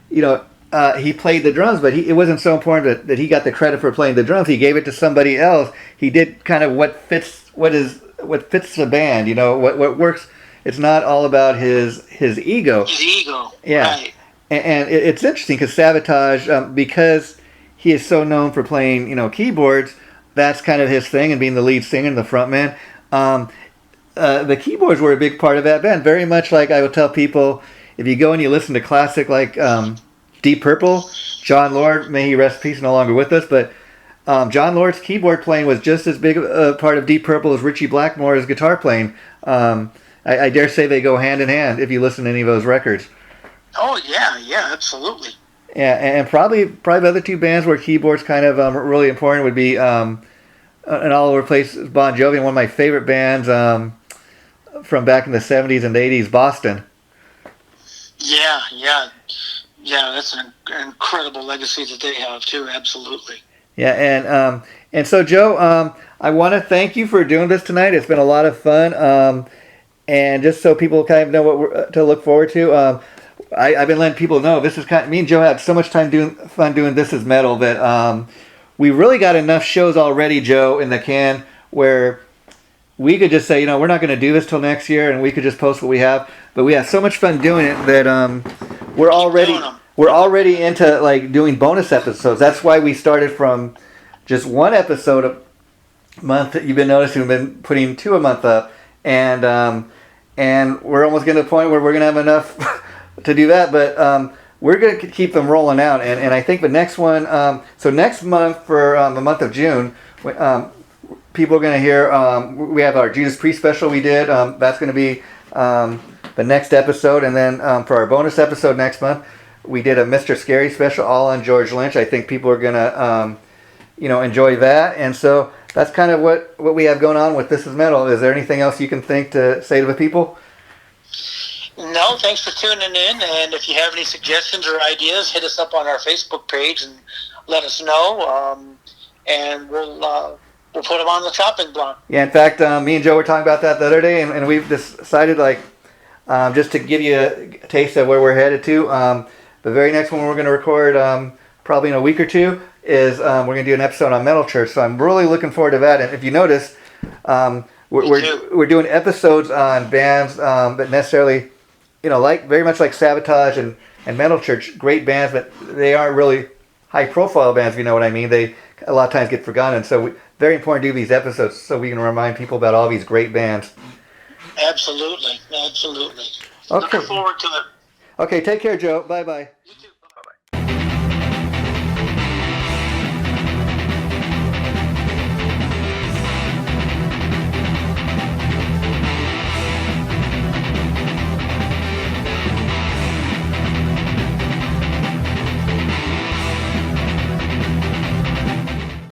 he played the drums, but it wasn't so important that he got the credit for playing the drums. He gave it to somebody else. He did kind of what fits the band, what works. It's not all about his ego.
His ego,
yeah.
Right.
And it's interesting because Savatage, because he is so known for playing, keyboards, that's kind of his thing, and being the lead singer and the frontman. The keyboards were a big part of that band. Very much like I would tell people, if you go and you listen to classic like Deep Purple, John Lord, may he rest in peace, no longer with us, but John Lord's keyboard playing was just as big a part of Deep Purple as Ritchie Blackmore's guitar playing. I dare say they go hand in hand if you listen to any of those records.
Oh, yeah, absolutely.
Yeah, and probably the other two bands where keyboards kind of really important would be an all over the place Bon Jovi, and one of my favorite bands from back in the 70s and 80s, Boston.
Yeah, that's an incredible legacy that they have too. Absolutely.
Yeah, and so Joe, I want to thank you for doing this tonight. It's been a lot of fun. And just so people kind of know what to look forward to, I've been letting people know this is me and Joe had so much time fun doing This Is Metal that we really got enough shows already, Joe, in the can where we could just say, we're not going to do this till next year, and we could just post what we have. But we have so much fun doing it that we're already into like doing bonus episodes. That's why we started from just one episode a month. You've been noticing we've been putting 2 a month up, and we're almost getting to the point where we're going to have enough to do that. But we're going to keep them rolling out, and I think the next one. So next month for the month of June. People are going to hear, we have our Jesus Priest special we did. That's going to be the next episode. And then for our bonus episode next month, we did a Mr. Scary special all on George Lynch. I think people are going to, enjoy that. And so that's kind of what we have going on with This Is Metal. Is there anything else you can think to say to the people?
No, thanks for tuning in. And if you have any suggestions or ideas, hit us up on our Facebook page and let us know. And we'll put them on the chopping block. Yeah,
in fact, me and Joe were talking about that the other day, and we've decided, just to give you a taste of where we're headed to, the very next one we're going to record probably in a week or two is we're going to do an episode on Metal Church. So I'm really looking forward to that. And if you notice, we're doing episodes on bands that necessarily, very much like Savatage and Metal Church, great bands, but they aren't really high-profile bands, if you know what I mean. They a lot of times get forgotten. So very important to do these episodes so we can remind people about all these great bands.
Absolutely.
Okay.
Looking forward to it.
Okay, take care, Joe. Bye-bye.